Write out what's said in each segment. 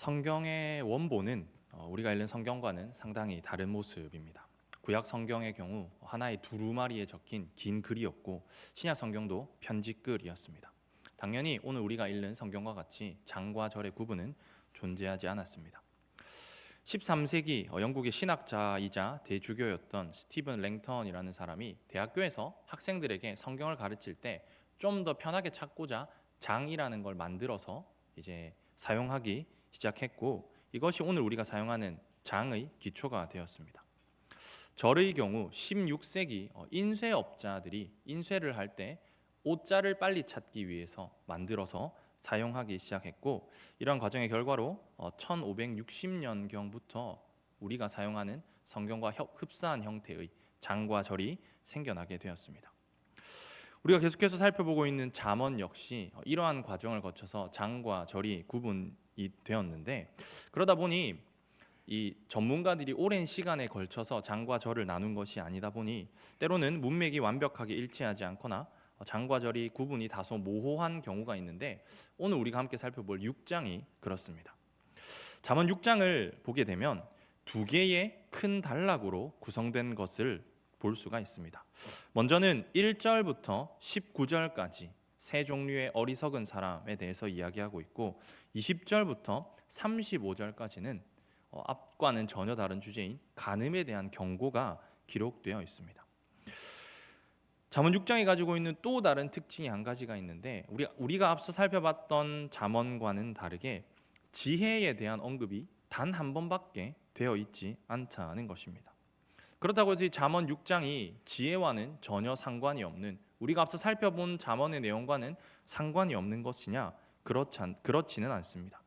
성경의 원본은 우리가 읽는 성경과는 상당히 다른 모습입니다. 구약 성경의 경우 하나의 두루마리에 적힌 긴 글이었고 신약 성경도 편지글이었습니다. 당연히 오늘 우리가 읽는 성경과 같이 장과 절의 구분은 존재하지 않았습니다. 13세기 영국의 신학자이자 대주교였던 스티븐 랭턴이라는 사람이 대학교에서 학생들에게 성경을 가르칠 때 좀 더 편하게 찾고자 장이라는 걸 만들어서 이제 사용하기 시작했고, 이것이 오늘 우리가 사용하는 장의 기초가 되었습니다. 절의 경우 16세기 인쇄업자들이 인쇄를 할 때 옷자를 빨리 찾기 위해서 만들어서 사용하기 시작했고, 이런 과정의 결과로 1560년경부터 우리가 사용하는 성경과 흡사한 형태의 장과 절이 생겨나게 되었습니다. 우리가 계속해서 살펴보고 있는 잠언 역시 이러한 과정을 거쳐서 장과 절이 구분이 되었는데, 그러다 보니 이 전문가들이 오랜 시간에 걸쳐서 장과 절을 나눈 것이 아니다 보니 때로는 문맥이 완벽하게 일치하지 않거나 장과 절이 구분이 다소 모호한 경우가 있는데, 오늘 우리가 함께 살펴볼 6장이 그렇습니다. 잠언 6장을 보게 되면 두 개의 큰 단락으로 구성된 것을 볼 수가 있습니다. 먼저는 1절부터 19절까지 세 종류의 어리석은 사람에 대해서 이야기하고 있고, 20절부터 35절까지는 앞과는 전혀 다른 주제인 간음에 대한 경고가 기록되어 있습니다. 잠언 6장이 가지고 있는 또 다른 특징이 한 가지가 있는데, 우리가 앞서 살펴봤던 잠언과는 다르게 지혜에 대한 언급이 단 한 번밖에 되어 있지 않다는 것입니다. 그렇다고 해서 이 잠언 6장이 지혜와는 전혀 상관이 없는, 우리가 앞서 살펴본 잠언의 내용과는 상관이 없는 것이냐? 그렇지는 않습니다.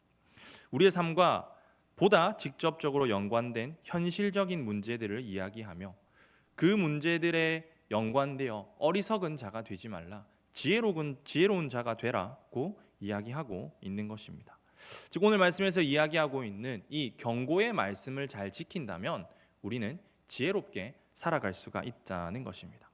우리의 삶과 보다 직접적으로 연관된 현실적인 문제들을 이야기하며 그 문제들에 연관되어 어리석은 자가 되지 말라, 지혜로운 자가 되라고 이야기하고 있는 것입니다. 즉 오늘 말씀에서 이야기하고 있는 이 경고의 말씀을 잘 지킨다면 우리는 지혜롭게 살아갈 수가 있다는 것입니다.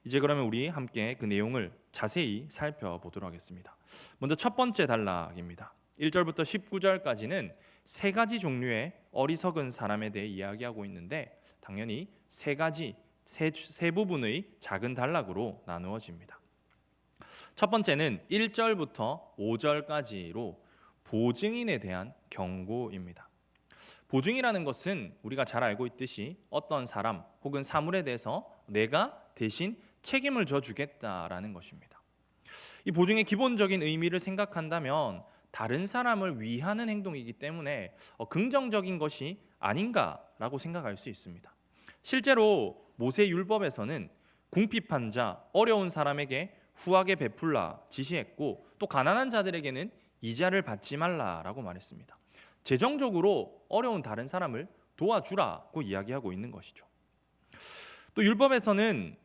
이제 그러면 우리 함께 그 내용을 자세히 살펴보도록 하겠습니다. 먼저 첫 번째 단락입니다. 1절부터 19절까지는 세 가지 종류의 어리석은 사람에 대해 이야기하고 있는데, 당연히 세 부분의 작은 단락으로 나누어집니다. 첫 번째는 1절부터 5절까지로 보증인에 대한 경고입니다. 보증이라는 것은 우리가 잘 알고 있듯이 어떤 사람 혹은 사물에 대해서 내가 대신 책임을 져주겠다라는 것입니다. 이 보증의 기본적인 의미를 생각한다면 다른 사람을 위하는 행동이기 때문에 긍정적인 것이 아닌가라고 생각할 수 있습니다. 실제로 모세 율법에서는 궁핍한 자, 어려운 사람에게 후하게 베풀라 지시했고, 또 가난한 자들에게는 이자를 받지 말라라고 말했습니다. 재정적으로 어려운 다른 사람을 도와주라고 이야기하고 있는 것이죠. 또 율법에서는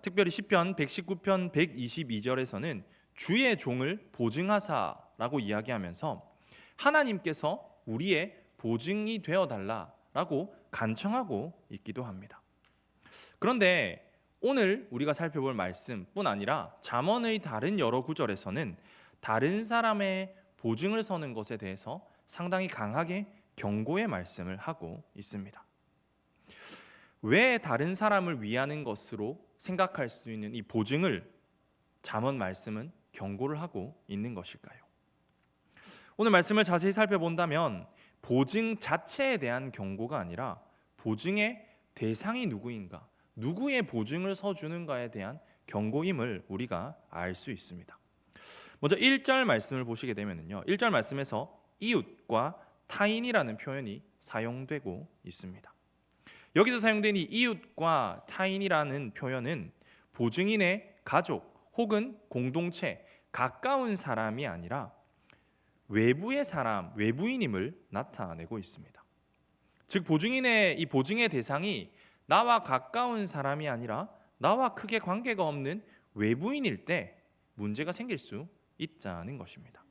특별히 시편 119편 122절에서는 주의 종을 보증하사라고 이야기하면서 하나님께서 우리의 보증이 되어달라라고 간청하고 있기도 합니다. 그런데 오늘 우리가 살펴볼 말씀뿐 아니라 잠언의 다른 여러 구절에서는 다른 사람의 보증을 서는 것에 대해서 상당히 강하게 경고의 말씀을 하고 있습니다. 왜 다른 사람을 위하는 것으로 생각할 수 있는 이 보증을 잠언 말씀은 경고를 하고 있는 것일까요? 오늘 말씀을 자세히 살펴본다면 보증 자체에 대한 경고가 아니라 보증의 대상이 누구인가, 누구의 보증을 서주는가에 대한 경고임을 우리가 알 수 있습니다. 먼저 1절 말씀을 보시게 되면요, 1절 말씀에서 이웃과 타인이라는 표현이 사용되고 있습니다. 여기서 사용된 이 이웃과 타인이라는 표현은 보증인의 가족 혹은 공동체, 가까운 사람이 아니라 외부의 사람, 외부인임을 나타내고 있습니다. 즉 보증인의 이 보증의 대상이 나와 가까운 사람이 아니라 나와 크게 관계가 없는 외부인일 때 문제가 생길 수 있다는 것입니다.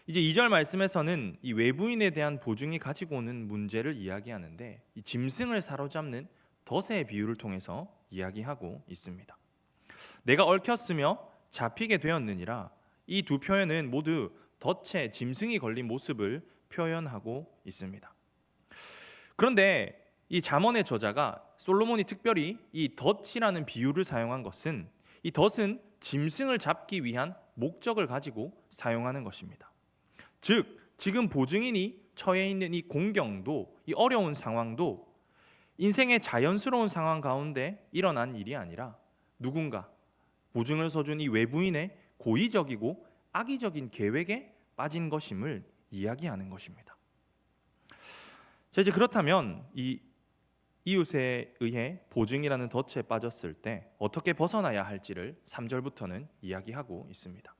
이제 2절 말씀에서는 이 외부인에 대한 보증이 가지고 오는 문제를 이야기하는데, 이 짐승을 사로잡는 덫의 비유를 통해서 이야기하고 있습니다. 내가 얽혔으며 잡히게 되었느니라, 이 두 표현은 모두 덫에 짐승이 걸린 모습을 표현하고 있습니다. 그런데 이 잠언의 저자가 솔로몬이 특별히 이 덫이라는 비유를 사용한 것은 이 덫은 짐승을 잡기 위한 목적을 가지고 사용하는 것입니다. 즉 지금 보증인이 처해 있는 이 공경도 이 어려운 상황도 인생의 자연스러운 상황 가운데 일어난 일이 아니라 누군가 보증을 서준 이 외부인의 고의적이고 악의적인 계획에 빠진 것임을 이야기하는 것입니다. 자, 이제 그렇다면 이 이웃에 의해 보증이라는 덫에 빠졌을 때 어떻게 벗어나야 할지를 3절부터는 이야기하고 있습니다.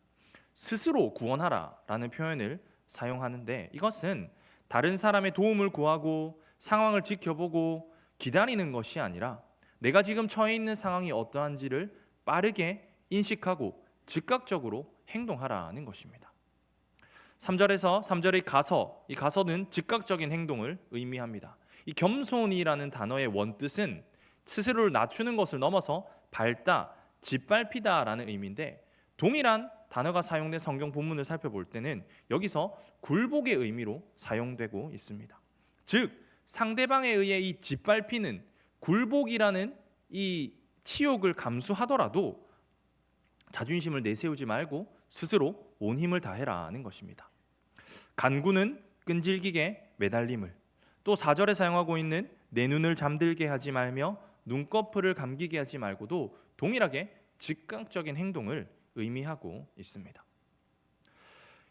스스로 구원하라라는 표현을 사용하는데 이것은 다른 사람의 도움을 구하고 상황을 지켜보고 기다리는 것이 아니라 내가 지금 처해 있는 상황이 어떠한지를 빠르게 인식하고 즉각적으로 행동하라는 것입니다. 3절의 가서, 이 가서는 즉각적인 행동을 의미합니다. 이 겸손이라는 단어의 원뜻은 스스로를 낮추는 것을 넘어서 밟다, 짓밟히다라는 의미인데 동일한 단어가 사용된 성경 본문을 살펴볼 때는 여기서 굴복의 의미로 사용되고 있습니다. 즉 상대방에 의해 이 짓밟히는 굴복이라는 이 치욕을 감수하더라도 자존심을 내세우지 말고 스스로 온 힘을 다해라는 것입니다. 간구는 끈질기게 매달림을, 또 4절에 사용하고 있는 내 눈을 잠들게 하지 말며 눈꺼풀을 감기게 하지 말고도 동일하게 즉각적인 행동을 의미하고 있습니다.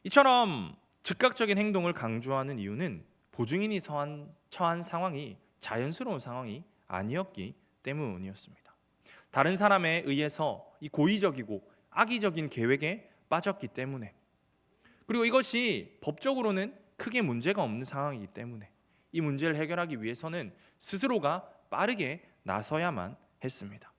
이처럼 즉각적인 행동을 강조하는 이유는 보증인이 처한 상황이 자연스러운 상황이 아니었기 때문이었습니다. 다른 사람에 의해서 이 고의적이고 악의적인 계획에 빠졌기 때문에, 그리고 이것이 법적으로는 크게 문제가 없는 상황이기 때문에 이 문제를 해결하기 위해서는 스스로가 빠르게 나서야만 했습니다.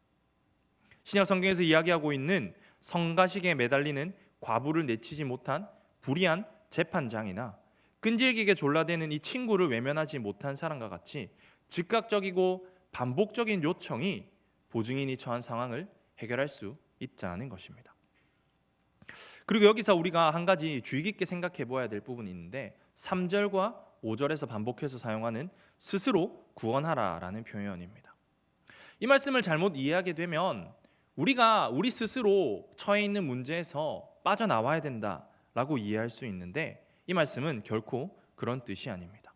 신약 성경에서 이야기하고 있는 성가시게 매달리는 과부를 내치지 못한 불의한 재판장이나 끈질기게 졸라대는 이 친구를 외면하지 못한 사람과 같이 즉각적이고 반복적인 요청이 보증인이 처한 상황을 해결할 수 있자는 것입니다. 그리고 여기서 우리가 한 가지 주의 깊게 생각해 보아야 될 부분이 있는데 3절과 5절에서 반복해서 사용하는 스스로 구원하라라는 표현입니다. 이 말씀을 잘못 이해하게 되면 우리가 우리 스스로 처해 있는 문제에서 빠져나와야 된다라고 이해할 수 있는데 이 말씀은 결코 그런 뜻이 아닙니다.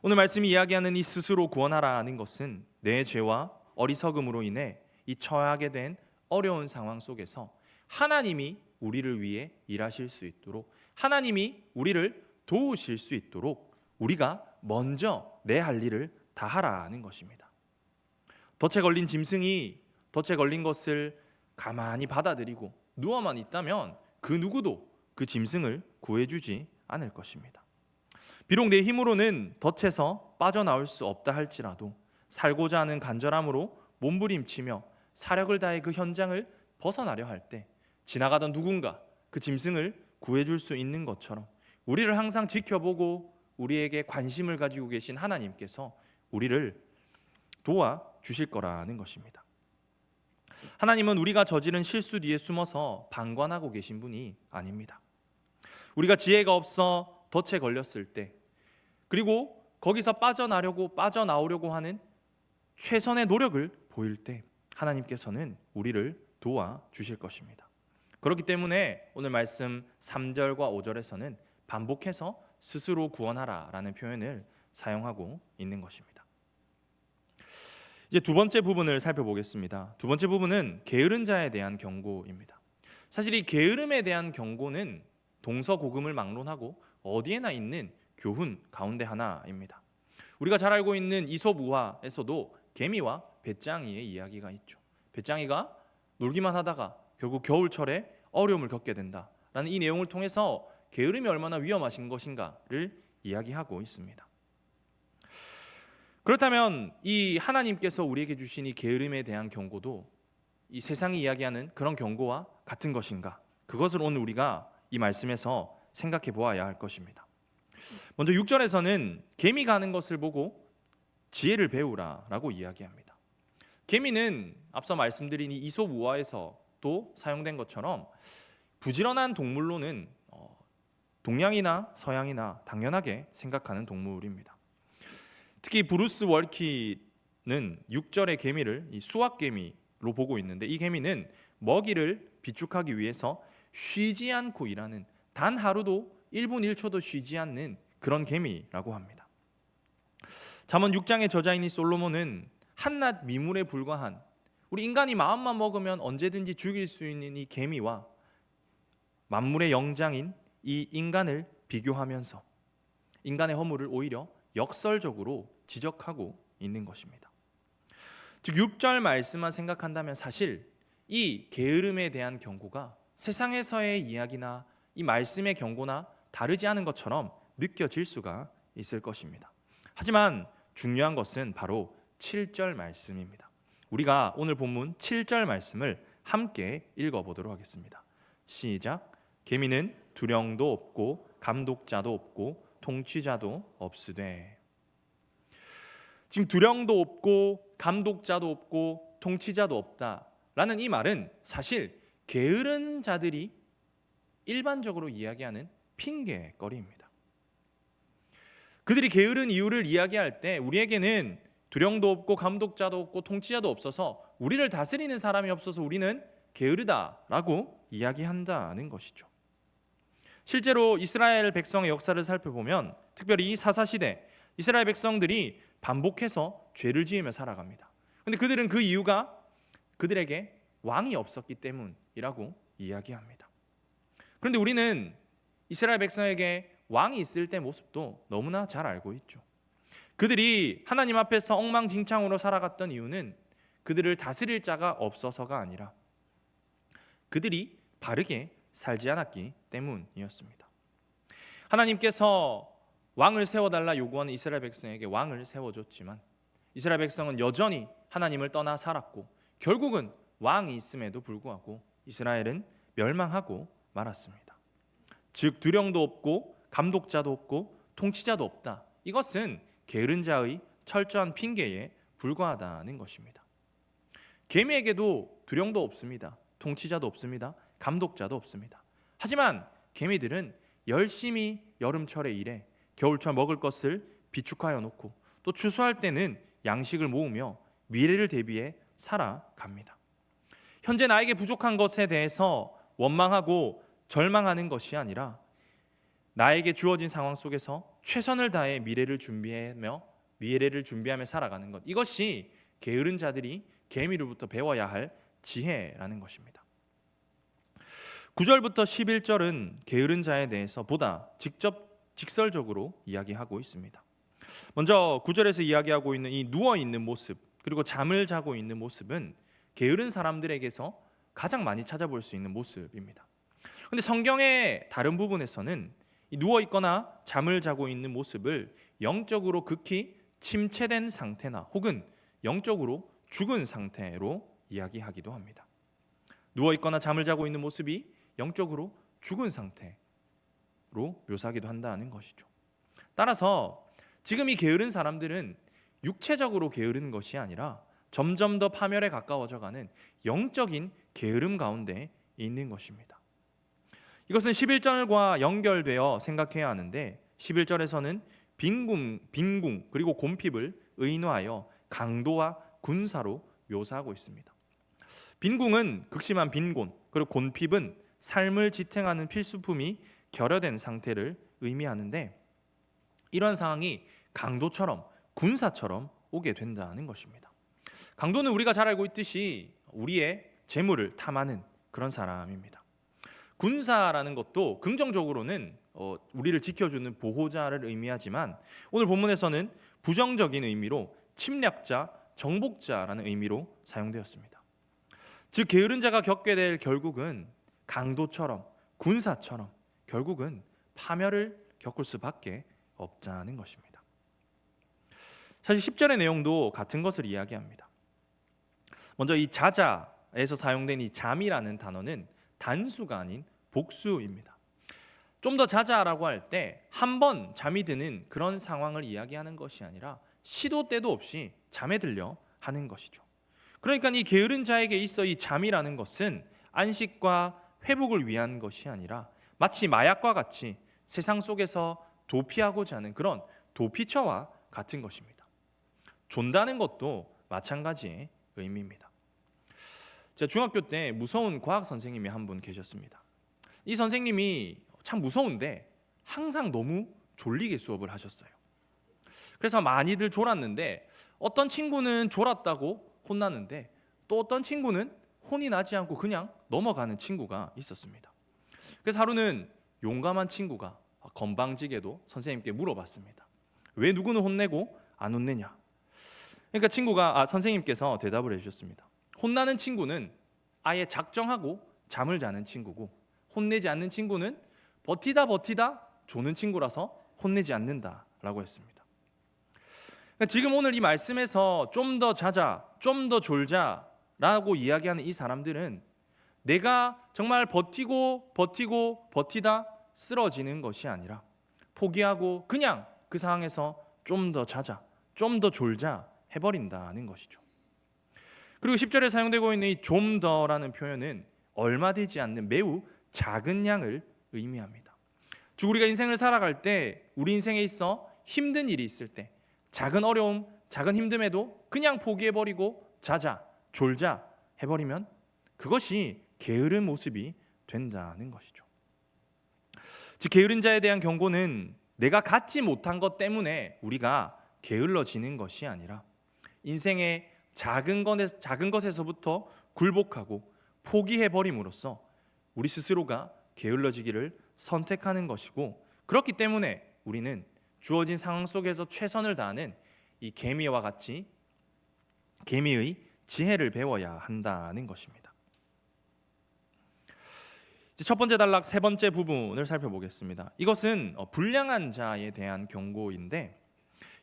오늘 말씀이 이야기하는 이 스스로 구원하라는 것은 내 죄와 어리석음으로 인해 이 처하게 된 어려운 상황 속에서 하나님이 우리를 위해 일하실 수 있도록, 하나님이 우리를 도우실 수 있도록 우리가 먼저 내 할 일을 다 하라는 것입니다. 덫에 걸린 짐승이 덫에 걸린 것을 가만히 받아들이고 누워만 있다면 그 누구도 그 짐승을 구해주지 않을 것입니다. 비록 내 힘으로는 덫에서 빠져나올 수 없다 할지라도 살고자 하는 간절함으로 몸부림치며 사력을 다해 그 현장을 벗어나려 할 때 지나가던 누군가 그 짐승을 구해줄 수 있는 것처럼 우리를 항상 지켜보고 우리에게 관심을 가지고 계신 하나님께서 우리를 도와주실 거라는 것입니다. 하나님은 우리가 저지른 실수 뒤에 숨어서 방관하고 계신 분이 아닙니다. 우리가 지혜가 없어 덫에 걸렸을 때, 그리고 거기서 빠져나오려고 하는 최선의 노력을 보일 때 하나님께서는 우리를 도와주실 것입니다. 그렇기 때문에 오늘 말씀 3절과 5절에서는 반복해서 스스로 구원하라라는 표현을 사용하고 있는 것입니다. 이제 두 번째 부분을 살펴보겠습니다. 두 번째 부분은 게으른 자에 대한 경고입니다. 사실 이 게으름에 대한 경고는 동서고금을 막론하고 어디에나 있는 교훈 가운데 하나입니다. 우리가 잘 알고 있는 이솝 우화에서도 개미와 배짱이의 이야기가 있죠. 배짱이가 놀기만 하다가 결국 겨울철에 어려움을 겪게 된다라는 이 내용을 통해서 게으름이 얼마나 위험하신 것인가를 이야기하고 있습니다. 그렇다면 이 하나님께서 우리에게 주신 이 게으름에 대한 경고도 이 세상이 이야기하는 그런 경고와 같은 것인가? 그것을 오늘 우리가 이 말씀에서 생각해 보아야 할 것입니다. 먼저 6절에서는 개미가 하는 것을 보고 지혜를 배우라라고 이야기합니다. 개미는 앞서 말씀드린 이 이솝 우화에서도 사용된 것처럼 부지런한 동물로는 동양이나 서양이나 당연하게 생각하는 동물입니다. 특히 브루스 월키는 6절의 개미를 이 수확개미로 보고 있는데, 이 개미는 먹이를 비축하기 위해서 쉬지 않고 일하는, 단 하루도 1분 1초도 쉬지 않는 그런 개미라고 합니다. 잠언 6장의 저자인 이 솔로몬은 한낱 미물에 불과한, 우리 인간이 마음만 먹으면 언제든지 죽일 수 있는 이 개미와 만물의 영장인 이 인간을 비교하면서 인간의 허물을 오히려 역설적으로 지적하고 있는 것입니다. 즉 6절 말씀만 생각한다면 사실 이 게으름에 대한 경고가 세상에서의 이야기나 이 말씀의 경고나 다르지 않은 것처럼 느껴질 수가 있을 것입니다. 하지만 중요한 것은 바로 7절 말씀입니다. 우리가 오늘 본문 7절 말씀을 함께 읽어보도록 하겠습니다. 시작. 개미는 두령도 없고 감독자도 없고 통치자도 없으되. 지금 두령도 없고 감독자도 없고 통치자도 없다라는 이 말은 사실 게으른 자들이 일반적으로 이야기하는 핑계거리입니다. 그들이 게으른 이유를 이야기할 때 우리에게는 두령도 없고 감독자도 없고 통치자도 없어서 우리를 다스리는 사람이 없어서 우리는 게으르다라고 이야기한다는 것이죠. 실제로 이스라엘 백성의 역사를 살펴보면 특별히 이 사사시대 이스라엘 백성들이 반복해서 죄를 지으며 살아갑니다. 그런데 그들은 그 이유가 그들에게 왕이 없었기 때문이라고 이야기합니다. 그런데 우리는 이스라엘 백성에게 왕이 있을 때 모습도 너무나 잘 알고 있죠. 그들이 하나님 앞에서 엉망진창으로 살아갔던 이유는 그들을 다스릴 자가 없어서가 아니라 그들이 바르게 살지 않았기 때문이었습니다. 하나님께서 왕을 세워달라 요구하는 이스라엘 백성에게 왕을 세워줬지만 이스라엘 백성은 여전히 하나님을 떠나 살았고 결국은 왕이 있음에도 불구하고 이스라엘은 멸망하고 말았습니다. 즉 두령도 없고 감독자도 없고 통치자도 없다. 이것은 게으른 자의 철저한 핑계에 불과하다는 것입니다. 개미에게도 두령도 없습니다. 통치자도 없습니다. 감독자도 없습니다. 하지만 개미들은 열심히 여름철에 일해 겨울철 먹을 것을 비축하여 놓고 또 추수할 때는 양식을 모으며 미래를 대비해 살아갑니다. 현재 나에게 부족한 것에 대해서 원망하고 절망하는 것이 아니라 나에게 주어진 상황 속에서 최선을 다해 미래를 준비하며 살아가는 것, 이것이 게으른 자들이 개미로부터 배워야 할 지혜라는 것입니다. 9절부터 11절은 게으른 자에 대해서 보다 직설적으로 이야기하고 있습니다. 먼저 9절에서 이야기하고 있는 이 누워있는 모습 그리고 잠을 자고 있는 모습은 게으른 사람들에게서 가장 많이 찾아볼 수 있는 모습입니다. 그런데 성경의 다른 부분에서는 이 누워있거나 잠을 자고 있는 모습을 영적으로 극히 침체된 상태나 혹은 영적으로 죽은 상태로 이야기하기도 합니다. 누워있거나 잠을 자고 있는 모습이 영적으로 죽은 상태로 묘사하기도 한다는 것이죠. 따라서 지금 이 게으른 사람들은 육체적으로 게으른 것이 아니라 점점 더 파멸에 가까워져가는 영적인 게으름 가운데 있는 것입니다. 이것은 11절과 연결되어 생각해야 하는데 11절에서는 빈궁 그리고 곰핍을 의노하여 강도와 군사로 묘사하고 있습니다. 빈궁은 극심한 빈곤, 그리고 곤핍은 삶을 지탱하는 필수품이 결여된 상태를 의미하는데 이런 상황이 강도처럼 군사처럼 오게 된다는 것입니다. 강도는 우리가 잘 알고 있듯이 우리의 재물을 탐하는 그런 사람입니다. 군사라는 것도 긍정적으로는 우리를 지켜주는 보호자를 의미하지만 오늘 본문에서는 부정적인 의미로 침략자, 정복자라는 의미로 사용되었습니다. 즉 게으른 자가 겪게 될 결국은 강도처럼 군사처럼 결국은 파멸을 겪을 수밖에 없자는 것입니다. 사실 10절의 내용도 같은 것을 이야기합니다. 먼저 이 자자에서 사용된 이 잠이라는 단어는 단수가 아닌 복수입니다. 좀 더 자자라고 할 때 한 번 잠이 드는 그런 상황을 이야기하는 것이 아니라 시도 때도 없이 잠에 들려 하는 것이죠. 그러니까 이 게으른 자에게 있어 이 잠이라는 것은 안식과 회복을 위한 것이 아니라 마치 마약과 같이 세상 속에서 도피하고자 하는 그런 도피처와 같은 것입니다. 존다는 것도 마찬가지의 의미입니다. 제가 중학교 때 무서운 과학 선생님이 한 분 계셨습니다. 이 선생님이 참 무서운데 항상 너무 졸리게 수업을 하셨어요. 그래서 많이들 졸았는데 어떤 친구는 졸았다고 혼나는데 또 어떤 친구는 혼이 나지 않고 그냥 넘어가는 친구가 있었습니다. 그래서 하루는 용감한 친구가 건방지게도 선생님께 물어봤습니다. 왜 누구는 혼내고 안 혼내냐? 그러니까 선생님께서 대답을 해주셨습니다. 혼나는 친구는 아예 작정하고 잠을 자는 친구고 혼내지 않는 친구는 버티다 조는 친구라서 혼내지 않는다라고 했습니다. 그러니까 지금 오늘 이 말씀에서 좀 더 자자, 좀 더 졸자라고 이야기하는 이 사람들은 내가 정말 버티다 쓰러지는 것이 아니라 포기하고 그냥 그 상황에서 좀 더 자자, 좀 더 졸자 해버린다는 것이죠. 그리고 10절에 사용되고 있는 이 좀 더라는 표현은 얼마 되지 않는 매우 작은 양을 의미합니다. 즉 우리가 인생을 살아갈 때 우리 인생에 있어 힘든 일이 있을 때 작은 어려움, 작은 힘듦에도 그냥 포기해버리고 자자, 졸자 해버리면 그것이 게으른 모습이 된다는 것이죠. 즉 게으른 자에 대한 경고는 내가 갖지 못한 것 때문에 우리가 게을러지는 것이 아니라 인생의 작은 것에서부터 굴복하고 포기해버림으로써 우리 스스로가 게을러지기를 선택하는 것이고 그렇기 때문에 우리는 주어진 상황 속에서 최선을 다하는 이 개미와 같이 개미의 지혜를 배워야 한다는 것입니다. 첫 번째 단락 세 번째 부분을 살펴보겠습니다. 이것은 불량한 자에 대한 경고인데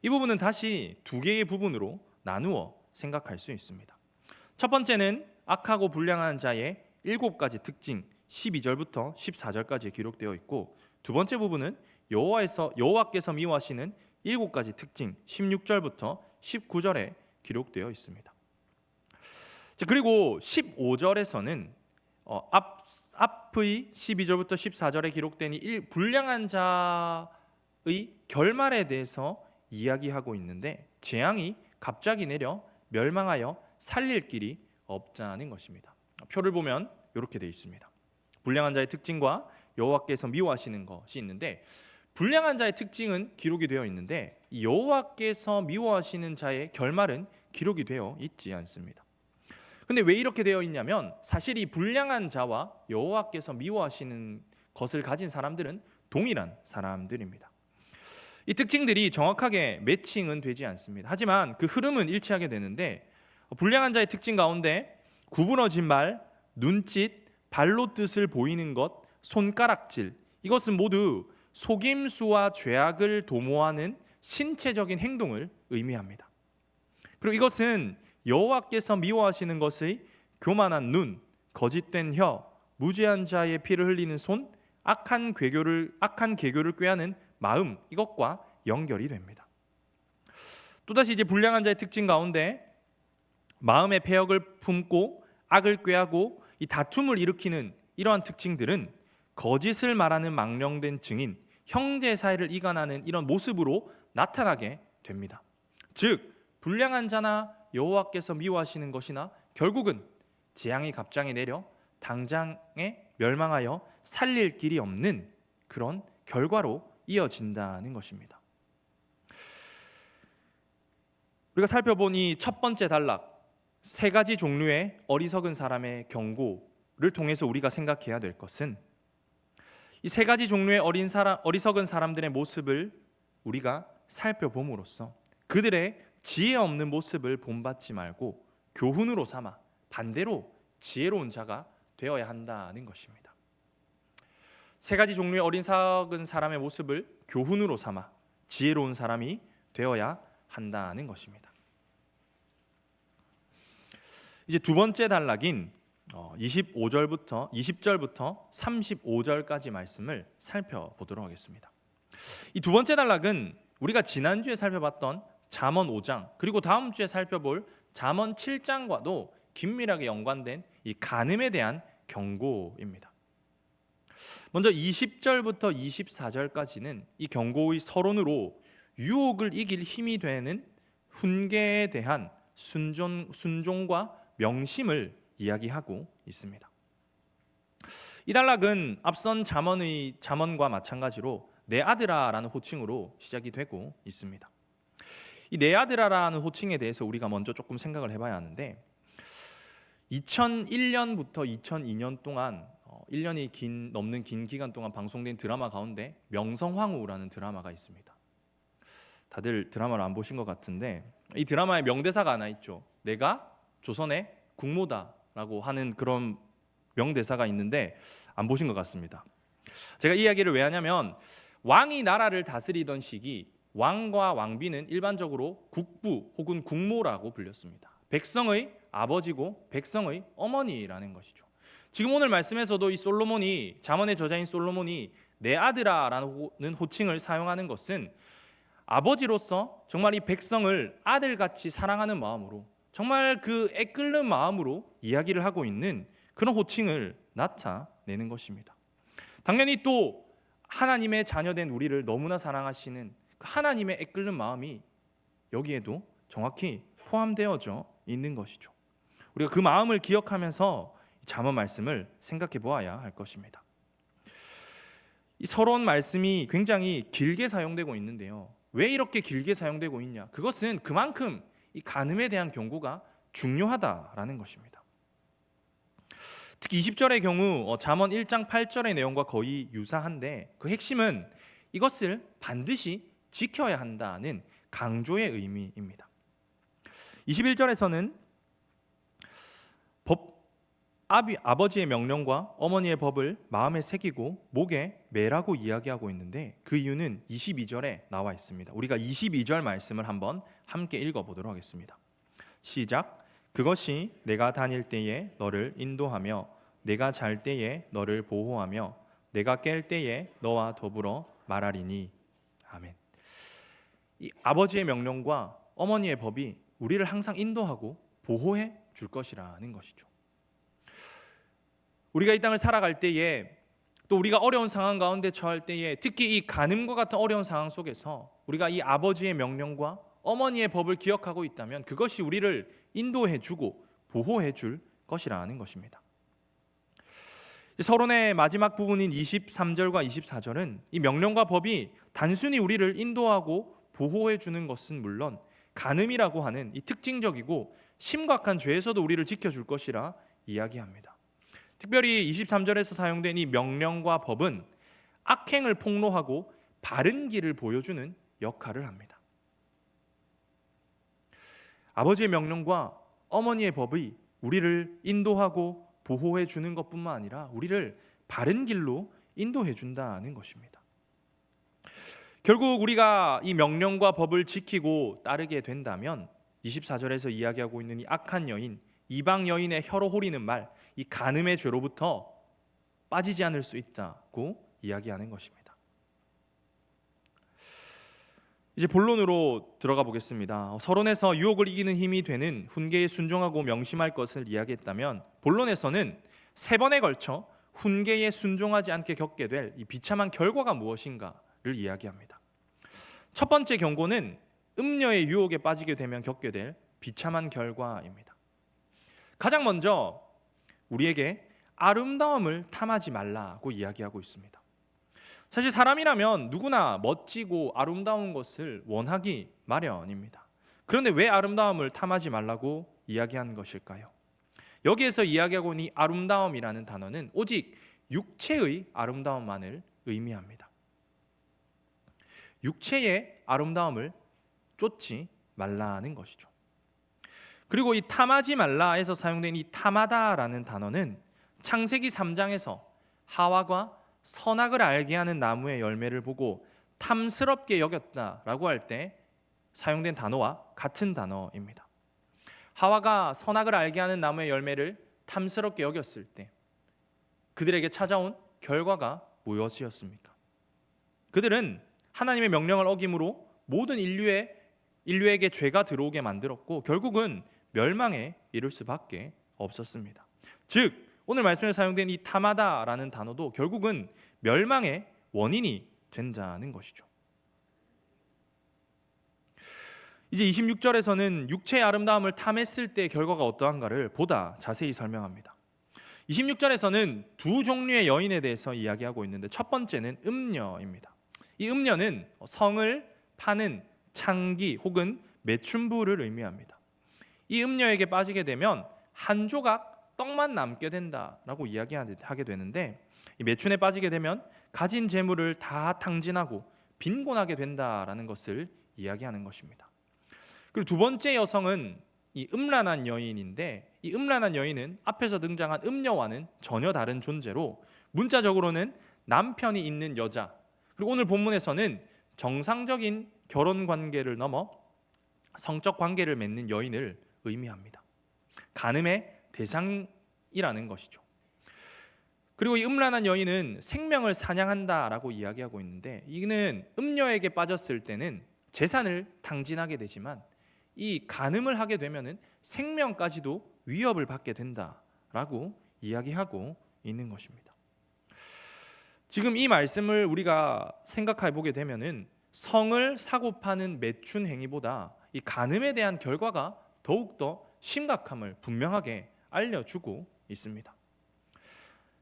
이 부분은 다시 두 개의 부분으로 나누어 생각할 수 있습니다. 첫 번째는 악하고 불량한 자의 7가지 특징 12절부터 14절까지 기록되어 있고 두 번째 부분은 여호와께서 미워하시는 7가지 특징 16절부터 19절에 기록되어 있습니다. 그리고 15절에서는 앞의 12절부터 14절에 기록된 이 불량한 자의 결말에 대해서 이야기하고 있는데 재앙이 갑자기 내려 멸망하여 살릴 길이 없자는 것입니다. 표를 보면 이렇게 되어 있습니다. 불량한 자의 특징과 여호와께서 미워하시는 것이 있는데 불량한 자의 특징은 기록이 되어 있는데 여호와께서 미워하시는 자의 결말은 기록이 되어 있지 않습니다. 근데 왜 이렇게 되어 있냐면 사실 이 불량한 자와 여호와께서 미워하시는 것을 가진 사람들은 동일한 사람들입니다. 이 특징들이 정확하게 매칭은 되지 않습니다. 하지만 그 흐름은 일치하게 되는데 불량한 자의 특징 가운데 구부러진 말, 눈짓, 발로 뜻을 보이는 것, 손가락질 이것은 모두 속임수와 죄악을 도모하는 신체적인 행동을 의미합니다. 그리고 이것은 여호와께서 미워하시는 것의 교만한 눈, 거짓된 혀, 무죄한 자의 피를 흘리는 손, 악한 계교를 꾀하는 마음 이것과 연결이 됩니다. 또다시 이제 불량한 자의 특징 가운데 마음의 패역을 품고 악을 꾀하고 이 다툼을 일으키는 이러한 특징들은 거짓을 말하는 망령된 증인, 형제 사이를 이간하는 이런 모습으로 나타나게 됩니다. 즉 불량한 자나 여호와께서 미워하시는 것이나 결국은 재앙이 갑자기 내려 당장에 멸망하여 살릴 길이 없는 그런 결과로 이어진다는 것입니다. 우리가 살펴본 이 첫 번째 단락 세 가지 종류의 어리석은 사람의 경고를 통해서 우리가 생각해야 될 것은 이 세 가지 종류의 어리석은 사람들의 모습을 우리가 살펴봄으로써 그들의 지혜 없는 모습을 본받지 말고 교훈으로 삼아 반대로 지혜로운 자가 되어야 한다는 것입니다. 세 가지 종류의 어리석은 사람의 모습을 교훈으로 삼아 지혜로운 사람이 되어야 한다는 것입니다. 이제 두 번째 단락인 20절부터 35절까지 말씀을 살펴보도록 하겠습니다. 이 두 번째 단락은 우리가 지난주에 살펴봤던 잠언 5장 그리고 다음 주에 살펴볼 잠언 7장과도 긴밀하게 연관된 이 간음에 대한 경고입니다. 먼저 20절부터 24절까지는 이 경고의 서론으로 유혹을 이길 힘이 되는 훈계에 대한 순종과 명심을 이야기하고 있습니다. 이 단락은 앞선 잠언과 마찬가지로 내 아들아라는 호칭으로 시작이 되고 있습니다. 이 내 아들아라는 호칭에 대해서 우리가 먼저 조금 생각을 해봐야 하는데 2001년부터 2002년 동안 1년이 넘는 긴 기간 동안 방송된 드라마 가운데 명성황후라는 드라마가 있습니다. 다들 드라마를 안 보신 것 같은데 이 드라마에 명대사가 하나 있죠. 내가 조선의 국모다라고 하는 그런 명대사가 있는데 안 보신 것 같습니다. 제가 이 이야기를 왜 하냐면 왕이 나라를 다스리던 시기 왕과 왕비는 일반적으로 국부 혹은 국모라고 불렸습니다. 백성의 아버지고 백성의 어머니라는 것이죠. 지금 오늘 말씀에서도 이 솔로몬이 잠언의 저자인 솔로몬이 내 아들아라는 호칭을 사용하는 것은 아버지로서 정말 이 백성을 아들같이 사랑하는 마음으로 정말 그 애끓는 마음으로 이야기를 하고 있는 그런 호칭을 나타내는 것입니다. 당연히 또 하나님의 자녀된 우리를 너무나 사랑하시는 그 하나님의 애끓는 마음이 여기에도 정확히 포함되어져 있는 것이죠. 우리가 그 마음을 기억하면서 잠언 말씀을 생각해 보아야 할 것입니다. 이 서론 말씀이 굉장히 길게 사용되고 있는데요. 왜 이렇게 길게 사용되고 있냐? 그것은 그만큼 이 간음에 대한 경고가 중요하다라는 것입니다. 특히 20절의 경우 잠언 1장 8절의 내용과 거의 유사한데 그 핵심은 이것을 반드시 지켜야 한다는 강조의 의미입니다. 21절에서는 아버지의 명령과 어머니의 법을 마음에 새기고 목에 매라고 이야기하고 있는데 그 이유는 22절에 나와 있습니다. 우리가 22절 말씀을 한번 함께 읽어보도록 하겠습니다. 시작. 그것이 내가 다닐 때에 너를 인도하며 내가 잘 때에 너를 보호하며 내가 깰 때에 너와 더불어 말하리니. 아멘. 이 아버지의 명령과 어머니의 법이 우리를 항상 인도하고 보호해 줄 것이라는 것이죠. 우리가 이 땅을 살아갈 때에 또 우리가 어려운 상황 가운데 처할 때에 특히 이 간음과 같은 어려운 상황 속에서 우리가 이 아버지의 명령과 어머니의 법을 기억하고 있다면 그것이 우리를 인도해 주고 보호해 줄 것이라는 것입니다. 서론의 마지막 부분인 23절과 24절은 이 명령과 법이 단순히 우리를 인도하고 보호해 주는 것은 물론 간음이라고 하는 이 특징적이고 심각한 죄에서도 우리를 지켜줄 것이라 이야기합니다. 특별히 23절에서 사용된 이 명령과 법은 악행을 폭로하고 바른 길을 보여주는 역할을 합니다. 아버지의 명령과 어머니의 법이 우리를 인도하고 보호해 주는 것뿐만 아니라 우리를 바른 길로 인도해 준다는 것입니다. 결국 우리가 이 명령과 법을 지키고 따르게 된다면 24절에서 이야기하고 있는 이 악한 여인, 이방 여인의 혀로 호리는 말, 이 간음의 죄로부터 빠지지 않을 수 있다고 이야기하는 것입니다. 이제 본론으로 들어가 보겠습니다. 서론에서 유혹을 이기는 힘이 되는 훈계에 순종하고 명심할 것을 이야기했다면 본론에서는 3번에 걸쳐 훈계에 순종하지 않게 겪게 될 이 비참한 결과가 무엇인가를 이야기합니다. 첫 번째 경고는 음녀의 유혹에 빠지게 되면 겪게 될 비참한 결과입니다. 가장 먼저 우리에게 아름다움을 탐하지 말라고 이야기하고 있습니다. 사실 사람이라면 누구나 멋지고 아름다운 것을 원하기 마련입니다. 그런데 왜 아름다움을 탐하지 말라고 이야기한 것일까요? 여기에서 이야기하고 있는 이 아름다움이라는 단어는 오직 육체의 아름다움만을 의미합니다. 육체의 아름다움을 쫓지 말라는 것이죠. 그리고 이 탐하지 말라에서 사용된 이 탐하다라는 단어는 창세기 3장에서 하와가 선악을 알게 하는 나무의 열매를 보고 탐스럽게 여겼다라고 할 때 사용된 단어와 같은 단어입니다. 하와가 선악을 알게 하는 나무의 열매를 탐스럽게 여겼을 때 그들에게 찾아온 결과가 무엇이었습니까? 그들은 하나님의 명령을 어김으로 모든 인류에게 죄가 들어오게 만들었고 결국은 멸망에 이를 수밖에 없었습니다. 즉 오늘 말씀에 사용된 이 타마다라는 단어도 결국은 멸망의 원인이 된다는 것이죠. 이제 26절에서는 육체의 아름다움을 탐했을 때의 결과가 어떠한가를 보다 자세히 설명합니다. 26절에서는 두 종류의 여인에 대해서 이야기하고 있는데 첫 번째는 음녀입니다. 이 음녀는 성을 파는 창기 혹은 매춘부를 의미합니다. 이 음녀에게 빠지게 되면 한 조각 떡만 남게 된다라고 이야기하게 되는데, 이 매춘에 빠지게 되면 가진 재물을 다 탕진하고 빈곤하게 된다라는 것을 이야기하는 것입니다. 그리고 두 번째 여성은 이 음란한 여인인데, 이 음란한 여인은 앞에서 등장한 음녀와는 전혀 다른 존재로 문자적으로는 남편이 있는 여자, 그리고 오늘 본문에서는 정상적인 결혼 관계를 넘어 성적 관계를 맺는 여인을 의미합니다. 간음의 대상이라는 것이죠. 그리고 이 음란한 여인은 생명을 사냥한다라고 이야기하고 있는데, 이는 음녀에게 빠졌을 때는 재산을 탕진하게 되지만 이 간음을 하게 되면은 생명까지도 위협을 받게 된다라고 이야기하고 있는 것입니다. 지금 이 말씀을 우리가 생각해 보게 되면은 성을 사고 파는 매춘 행위보다 이 간음에 대한 결과가 더욱더 심각함을 분명하게 알려주고 있습니다.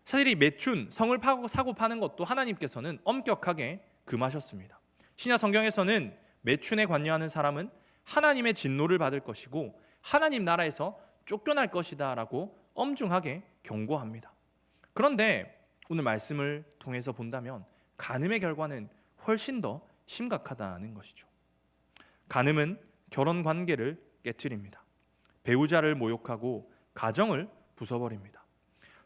사실 이 매춘, 성을 사고 파는 것도 하나님께서는 엄격하게 금하셨습니다. 신약 성경에서는 매춘에 관여하는 사람은 하나님의 진노를 받을 것이고 하나님 나라에서 쫓겨날 것이다 라고 엄중하게 경고합니다. 그런데 오늘 말씀을 통해서 본다면 간음의 결과는 훨씬 더 심각하다는 것이죠. 간음은 결혼 관계를 깨트립니다. 배우자를 모욕하고 가정을 부숴버립니다.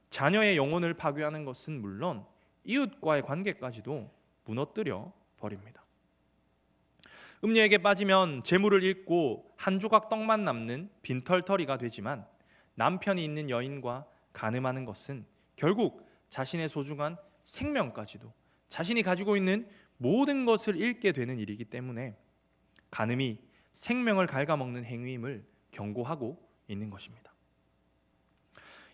자녀의 영혼을 파괴하는 것은 물론 이웃과의 관계까지도 무너뜨려 버립니다. 음녀에게 빠지면 재물을 잃고 한 조각 떡만 남는 빈털터리가 되지만, 남편이 있는 여인과 간음하는 것은 결국 자신의 소중한 생명까지도, 자신이 가지고 있는 모든 것을 잃게 되는 일이기 때문에 간음이 생명을 갉아먹는 행위임을 경고하고 있는 것입니다.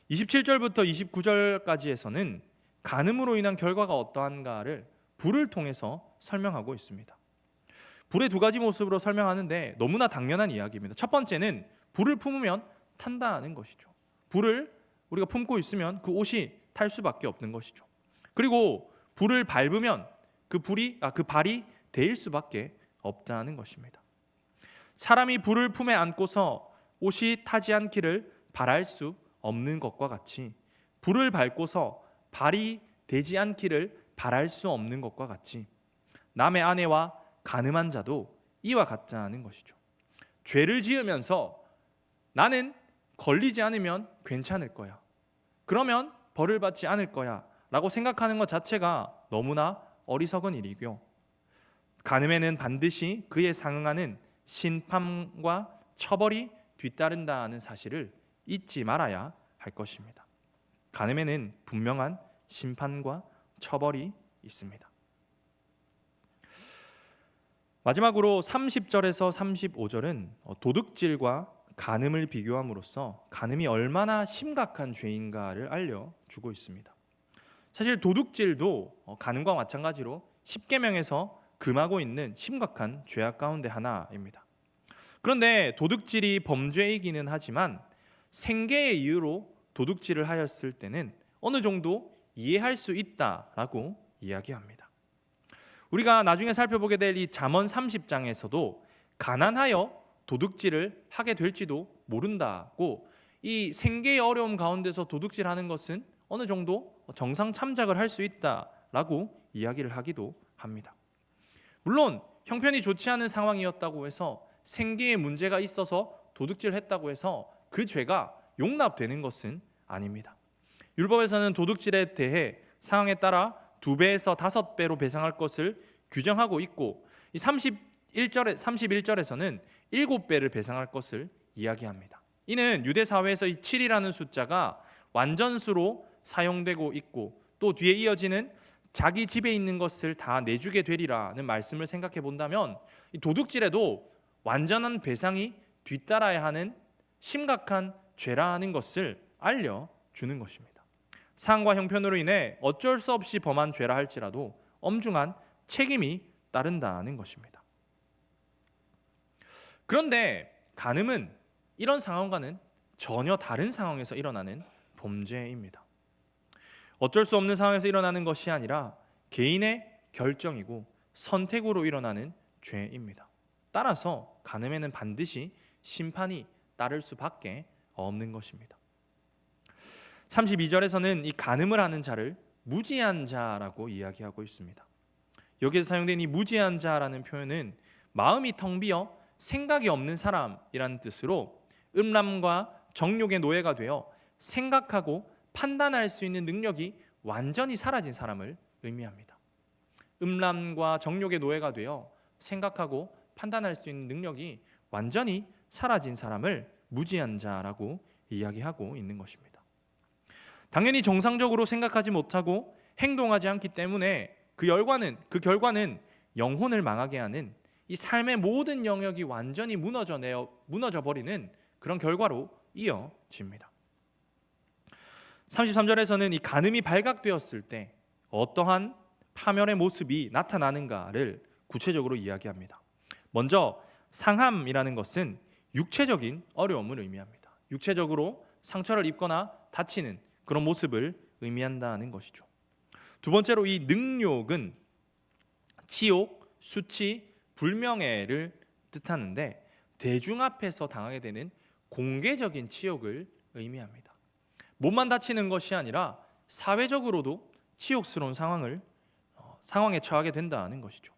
27절부터 29절까지에서는 간음으로 인한 결과가 어떠한가를 불을 통해서 설명하고 있습니다. 불의 두 가지 모습으로 설명하는데 너무나 당연한 이야기입니다. 첫 번째는 불을 품으면 탄다는 것이죠. 불을 우리가 품고 있으면 그 옷이 탈 수밖에 없는 것이죠. 그리고 불을 밟으면 그 발이 데일 수밖에 없다는 것입니다. 사람이 불을 품에 안고서 옷이 타지 않기를 바랄 수 없는 것과 같이, 불을 밟고서 발이 되지 않기를 바랄 수 없는 것과 같이 남의 아내와 간음한 자도 이와 같자는 것이죠. 죄를 지으면서 나는 걸리지 않으면 괜찮을 거야, 그러면 벌을 받지 않을 거야 라고 생각하는 것 자체가 너무나 어리석은 일이고요, 간음에는 반드시 그에 상응하는 심판과 처벌이 뒤따른다는 사실을 잊지 말아야 할 것입니다. 간음에는 분명한 심판과 처벌이 있습니다. 마지막으로 30절에서 35절은 도둑질과 간음을 비교함으로써 간음이 얼마나 심각한 죄인가를 알려주고 있습니다. 사실 도둑질도 간음과 마찬가지로 십계명에서 금하고 있는 심각한 죄악 가운데 하나입니다. 그런데 도둑질이 범죄이기는 하지만 생계의 이유로 도둑질을 하였을 때는 어느 정도 이해할 수 있다라고 이야기합니다. 우리가 나중에 살펴보게 될 이 잠언 30장에서도 가난하여 도둑질을 하게 될지도 모른다고, 이 생계의 어려움 가운데서 도둑질하는 것은 어느 정도 정상 참작을 할 수 있다라고 이야기를 하기도 합니다. 물론 형편이 좋지 않은 상황이었다고 해서 생계에 문제가 있어서 도둑질했다고 해서 그 죄가 용납되는 것은 아닙니다. 율법에서는 도둑질에 대해 상황에 따라 2배에서 5배로 배상할 것을 규정하고 있고, 이 31절에서는 7배를 배상할 것을 이야기합니다. 이는 유대 사회에서 이 7이라는 숫자가 완전수로 사용되고 있고, 또 뒤에 이어지는 자기 집에 있는 것을 다 내주게 되리라는 말씀을 생각해 본다면 이 도둑질에도 완전한 배상이 뒤따라야 하는 심각한 죄라는 것을 알려주는 것입니다. 사항과 형편으로 인해 어쩔 수 없이 범한 죄라 할지라도 엄중한 책임이 따른다는 것입니다. 그런데 간음은 이런 상황과는 전혀 다른 상황에서 일어나는 범죄입니다. 어쩔 수 없는 상황에서 일어나는 것이 아니라 개인의 결정이고 선택으로 일어나는 죄입니다. 따라서 간음에는 반드시 심판이 따를 수밖에 없는 것입니다. 32절에서는 이 간음을 하는 자를 무지한 자라고 이야기하고 있습니다. 여기서 사용된 이 무지한 자라는 표현은 마음이 텅 비어 생각이 없는 사람이라는 뜻으로 음란과 정욕의 노예가 되어 생각하고 판단할 수 있는 능력이 완전히 사라진 사람을 의미합니다. 음란과 정욕의 노예가 되어 생각하고 판단할 수 있는 능력이 완전히 사라진 사람을 무지한 자라고 이야기하고 있는 것입니다. 당연히 정상적으로 생각하지 못하고 행동하지 않기 때문에 그 결과는 영혼을 망하게 하는 이 삶의 모든 영역이 완전히 무너져 버리는 그런 결과로 이어집니다. 33절에서는 이 간음이 발각되었을 때 어떠한 파멸의 모습이 나타나는가를 구체적으로 이야기합니다. 먼저 상함이라는 것은 육체적인 어려움을 의미합니다. 육체적으로 상처를 입거나 다치는 그런 모습을 의미한다는 것이죠. 두 번째로 이 능욕은 치욕, 수치, 불명예를 뜻하는데 대중 앞에서 당하게 되는 공개적인 치욕을 의미합니다. 몸만 다치는 것이 아니라 사회적으로도 치욕스러운 상황에 처하게 된다는 것이죠.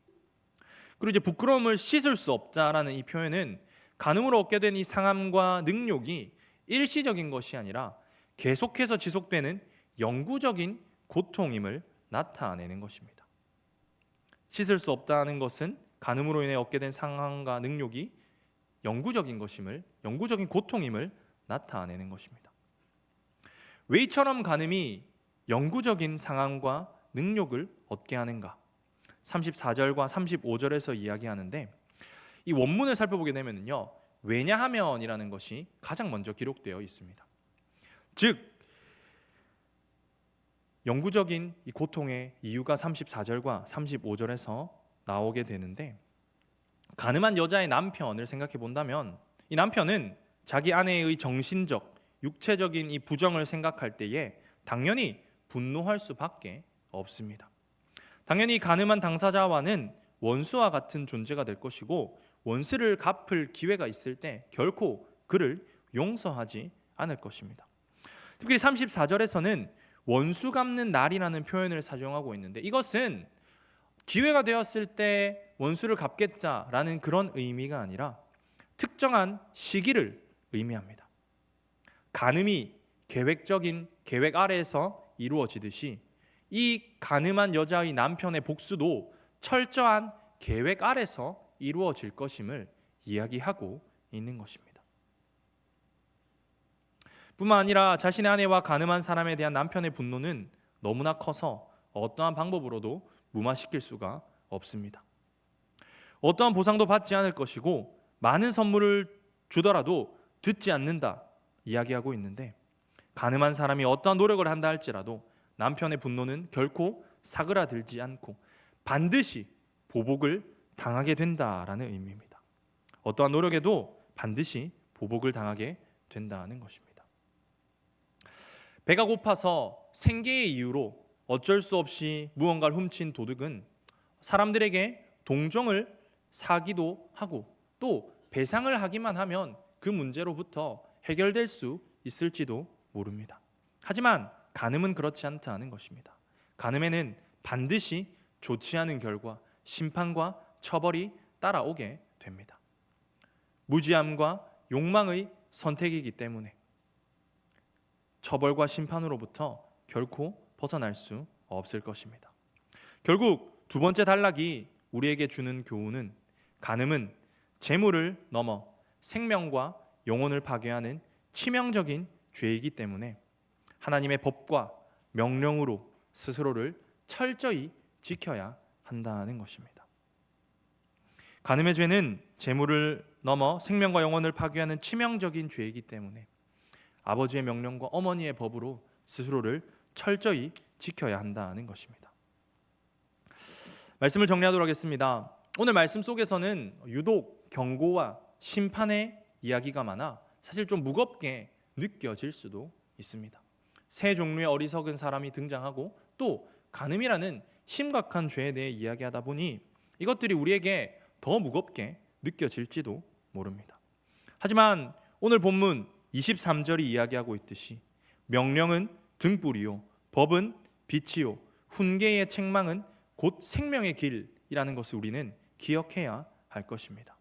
그리고 이제 부끄러움을 씻을 수 없다라는 이 표현은 간음으로 얻게 된 이 상함과 능욕이 일시적인 것이 아니라 계속해서 지속되는 영구적인 고통임을 나타내는 것입니다. 씻을 수 없다는 것은 간음으로 인해 얻게 된 상함과 능욕이 영구적인 고통임을 나타내는 것입니다. 왜 이처럼 간음이 영구적인 상함과 능욕을 얻게 하는가? 34절과 35절에서 이야기하는데 이 원문을 살펴보게 되면요, 왜냐하면이라는 것이 가장 먼저 기록되어 있습니다. 즉 영구적인 이 고통의 이유가 34절과 35절에서 나오게 되는데, 간음한 여자의 남편을 생각해 본다면 이 남편은 자기 아내의 정신적, 육체적인 이 부정을 생각할 때에 당연히 분노할 수밖에 없습니다. 당연히 간음한 당사자와는 원수와 같은 존재가 될 것이고 원수를 갚을 기회가 있을 때 결코 그를 용서하지 않을 것입니다. 특히 34절에서는 원수 갚는 날이라는 표현을 사용하고 있는데 이것은 기회가 되었을 때 원수를 갚겠다라는 그런 의미가 아니라 특정한 시기를 의미합니다. 간음이 계획적인 계획 아래에서 이루어지듯이 이 간음한 여자의 남편의 복수도 철저한 계획 아래서 이루어질 것임을 이야기하고 있는 것입니다. 뿐만 아니라 자신의 아내와 간음한 사람에 대한 남편의 분노는 너무나 커서 어떠한 방법으로도 무마시킬 수가 없습니다. 어떠한 보상도 받지 않을 것이고 많은 선물을 주더라도 듣지 않는다 이야기하고 있는데, 간음한 사람이 어떠한 노력을 한다 할지라도 남편의 분노는 결코 사그라들지 않고 반드시 보복을 당하게 된다라는 의미입니다. 어떠한 노력에도 반드시 보복을 당하게 된다는 것입니다. 배가 고파서 생계의 이유로 어쩔 수 없이 무언가를 훔친 도둑은 사람들에게 동정을 사기도 하고 또 배상을 하기만 하면 그 문제로부터 해결될 수 있을지도 모릅니다. 하지만 간음은 그렇지 않다는 것입니다. 간음에는 반드시 좋지 않은 결과, 심판과 처벌이 따라오게 됩니다. 무지함과 욕망의 선택이기 때문에 처벌과 심판으로부터 결코 벗어날 수 없을 것입니다. 결국 두 번째 단락이 우리에게 주는 교훈은 간음은 재물을 넘어 생명과 영혼을 파괴하는 치명적인 죄이기 때문에 하나님의 법과 명령으로 스스로를 철저히 지켜야 한다는 것입니다. 간음의 죄는 재물을 넘어 생명과 영혼을 파괴하는 치명적인 죄이기 때문에 아버지의 명령과 어머니의 법으로 스스로를 철저히 지켜야 한다는 것입니다. 말씀을 정리하도록 하겠습니다. 오늘 말씀 속에서는 유독 경고와 심판의 이야기가 많아 사실 좀 무겁게 느껴질 수도 있습니다. 세 종류의 어리석은 사람이 등장하고 또 간음이라는 심각한 죄에 대해 이야기하다 보니 이것들이 우리에게 더 무겁게 느껴질지도 모릅니다. 하지만 오늘 본문 23절이 이야기하고 있듯이 명령은 등불이요 법은 빛이요 훈계의 책망은 곧 생명의 길이라는 것을 우리는 기억해야 할 것입니다.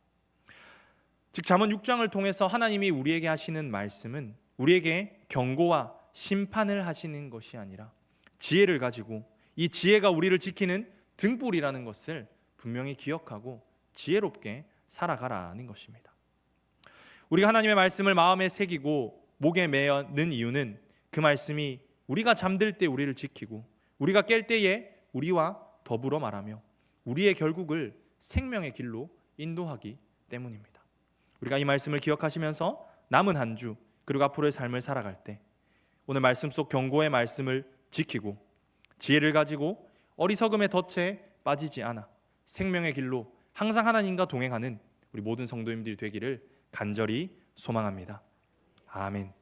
즉 잠언 6장을 통해서 하나님이 우리에게 하시는 말씀은 우리에게 경고와 심판을 하시는 것이 아니라 지혜를 가지고 이 지혜가 우리를 지키는 등불이라는 것을 분명히 기억하고 지혜롭게 살아가라는 것입니다. 우리가 하나님의 말씀을 마음에 새기고 목에 매는 이유는 그 말씀이 우리가 잠들 때 우리를 지키고 우리가 깰 때에 우리와 더불어 말하며 우리의 결국을 생명의 길로 인도하기 때문입니다. 우리가 이 말씀을 기억하시면서 남은 한 주 그리고 앞으로의 삶을 살아갈 때 오늘 말씀 속 경고의 말씀을 지키고 지혜를 가지고 어리석음의 덫에 빠지지 않아 생명의 길로 항상 하나님과 동행하는 우리 모든 성도님들이 되기를 간절히 소망합니다. 아멘.